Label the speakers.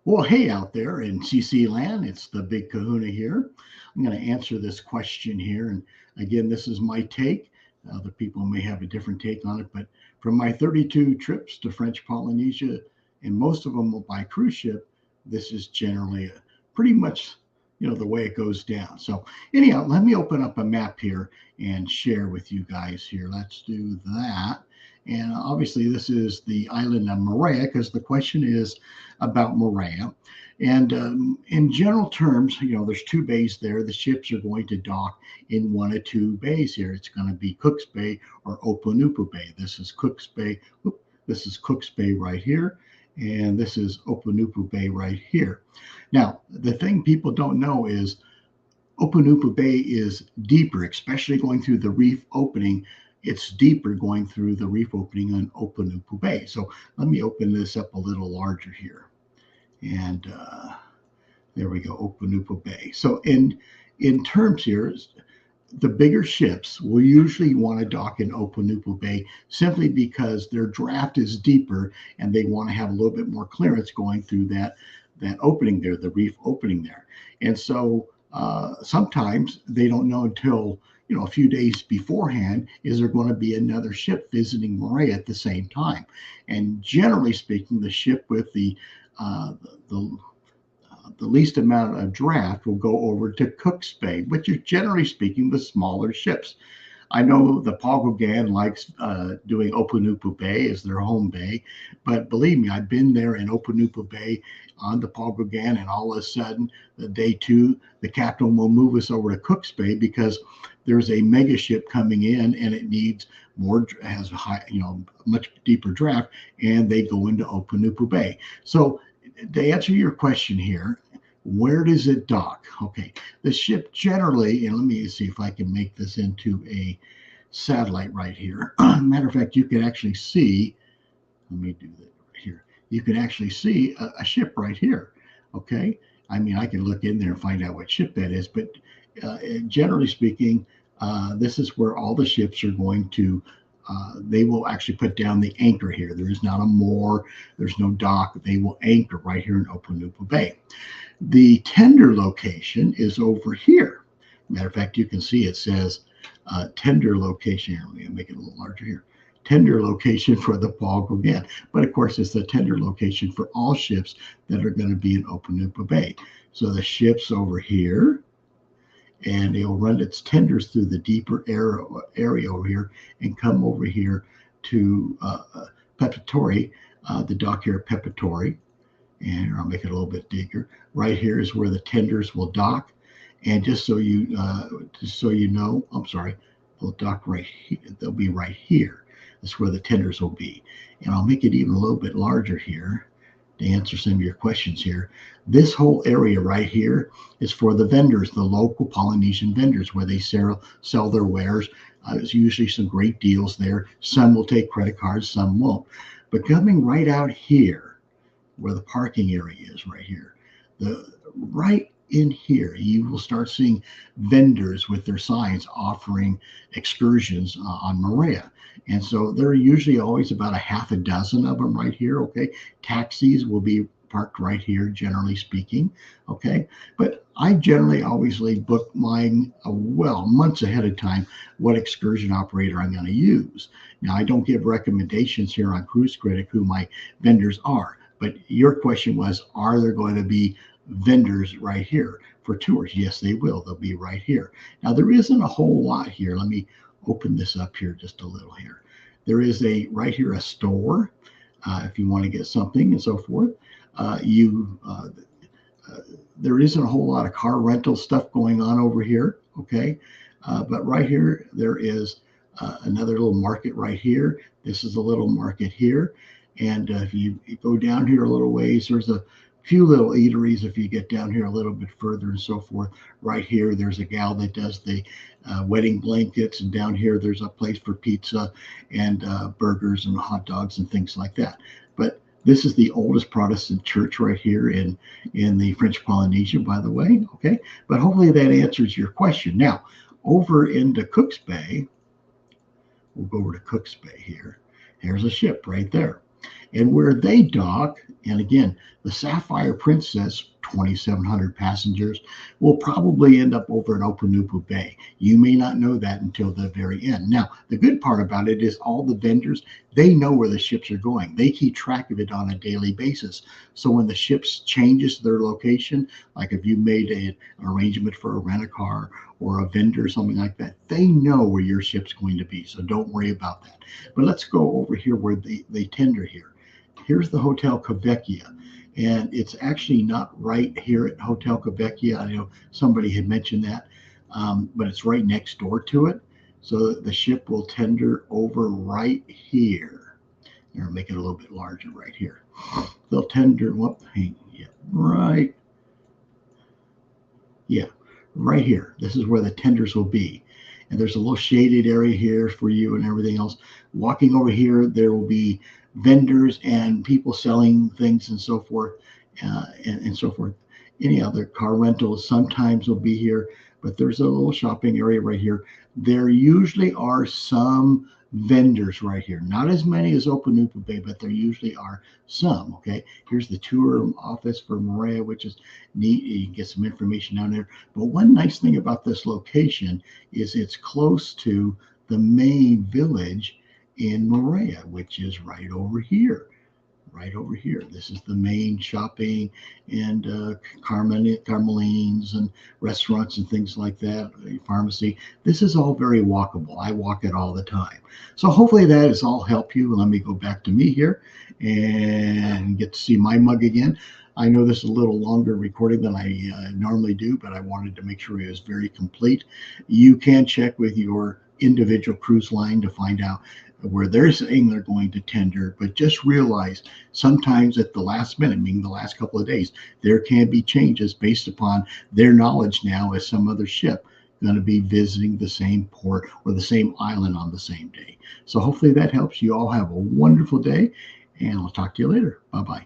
Speaker 1: Well, hey out there in CC land, it's the Big Kahuna here. I'm going to answer this question here. And again, this is my take. Other people may have a different take on it, but from my 32 trips to French Polynesia, and most of them by cruise ship, this is generally pretty much the way it goes down. So anyhow, let me open up a map here and share with you guys here. Let's do that. And obviously, this is the island of Moorea because the question is about Moorea. And in general terms, there's two bays there. The ships are going to dock in one of two bays here. It's going to be Cook's Bay or Opanupu Bay. This is Cook's Bay. This is Cook's Bay right here. And this is Opanupu Bay right here. Now, the thing people don't know is Opanupu Bay is deeper, especially going through the reef opening. It's deeper going through the reef opening on Opanupu Bay. So let me open this up a little larger here. And there we go, Opanupu Bay. So in terms here, the bigger ships will usually want to dock in Opanupu Bay simply because their draft is deeper and they want to have a little bit more clearance going through that opening there, the reef opening there. And so sometimes they don't know until a few days beforehand, is there going to be another ship visiting Moorea at the same time? And generally speaking, the ship with the least amount of draft will go over to Cook's Bay, which is generally speaking the smaller ships. I know the Paul Gauguin likes doing Opanupu Bay as their home bay, but believe me, I've been there in Opanupu Bay on the Paul Gauguin, and all of a sudden, the day two, the captain will move us over to Cook's Bay because there's a mega ship coming in and it needs more, has a high, much deeper draft, and they go into Opanupu Bay. So to answer your question here, where does it dock? Okay, the ship generally, and let me see if I can make this into a satellite right here. Matter of fact, you can actually see, let me do that right here. You can actually see a ship right here. Okay, I mean, I can look in there and find out what ship that is, but generally speaking, this is where all the ships are going to they will actually put down the anchor here. There is not a moor, there's no dock. They will anchor right here in Opanupu Bay. The tender location is over here. Matter of fact, you can see it says tender location here. Let me make it a little larger here. Tender location for the Paul Gauguin. But of course, it's the tender location for all ships that are going to be in Opanupu Bay. So the ship's over here, and it'll run its tenders through the deeper area over here and come over here to Pepitore, the dock here at Pepitore. And I'll make it a little bit bigger. Right here is where the tenders will dock. And just so you know, I'm sorry, they'll dock right here. They'll be right here. That's where the tenders will be. And I'll make it even a little bit larger here to answer some of your questions here. This whole area right here is for the vendors, the local Polynesian vendors, where they sell their wares. There's usually some great deals there. Some will take credit cards, some won't. But coming right out here, where the parking area is right here, right in here, you will start seeing vendors with their signs offering excursions on Moorea. And so there are usually always about a half a dozen of them right here. Okay, taxis will be parked right here, generally speaking. Okay, but I generally always book mine months ahead of time what excursion operator I'm going to use. Now, I don't give recommendations here on Cruise Critic who my vendors are. But your question was, are there going to be vendors right here for tours? Yes, they will. They'll be right here. Now, there isn't a whole lot here. Let me open this up here just a little here. There is right here a store if you want to get something and so forth. There isn't a whole lot of car rental stuff going on over here. Okay, but right here there is another little market right here. This is a little market here. And if you go down here a little ways, there's a few little eateries. If you get down here a little bit further and so forth, right here, there's a gal that does the wedding blankets. And down here, there's a place for pizza and burgers and hot dogs and things like that. But this is the oldest Protestant church right here in the French Polynesia, by the way. Okay, but hopefully that answers your question. Now, over into Cook's Bay, we'll go over to Cook's Bay here. Here's a ship right there. And where they dock, and again, the Sapphire Princess, 2,700 passengers, will probably end up over in Opanupu Bay. You may not know that until the very end. Now, the good part about it is all the vendors, they know where the ships are going. They keep track of it on a daily basis. So when the ships changes their location, like if you made an arrangement for a rent-a-car or a vendor or something like that, they know where your ship's going to be. So don't worry about that. But let's go over here where they tender here. Here's the Hotel Quebecia. And it's actually not right here at Hotel Quebecia. I know somebody had mentioned that, but it's right next door to it. So the ship will tender over right here. Or make it a little bit larger right here. They'll tender, right, yeah, right here. This is where the tenders will be. And there's a little shaded area here for you and everything else. Walking over here, there will be vendors and people selling things and so forth, and so forth. Any other car rentals sometimes will be here, but there's a little shopping area right here. There usually are some vendors right here. Not as many as Opanupu Bay, but there usually are some. Okay, here's the tour office for Moorea, which is neat. You can get some information down there. But one nice thing about this location is it's close to the main village in Moorea, which is right over here. Right over here. This is the main shopping and Carmelines and restaurants and things like that, pharmacy. This is all very walkable. I walk it all the time. So hopefully that has all helped you. Let me go back to me here and get to see my mug again. I know this is a little longer recording than I normally do, but I wanted to make sure it was very complete. You can check with your individual cruise line to find out where they're saying they're going to tender, but just realize sometimes at the last minute, meaning the last couple of days, there can be changes based upon their knowledge now as some other ship going to be visiting the same port or the same island on the same day. So hopefully that helps. You all have a wonderful day, and I'll talk to you later. Bye-bye.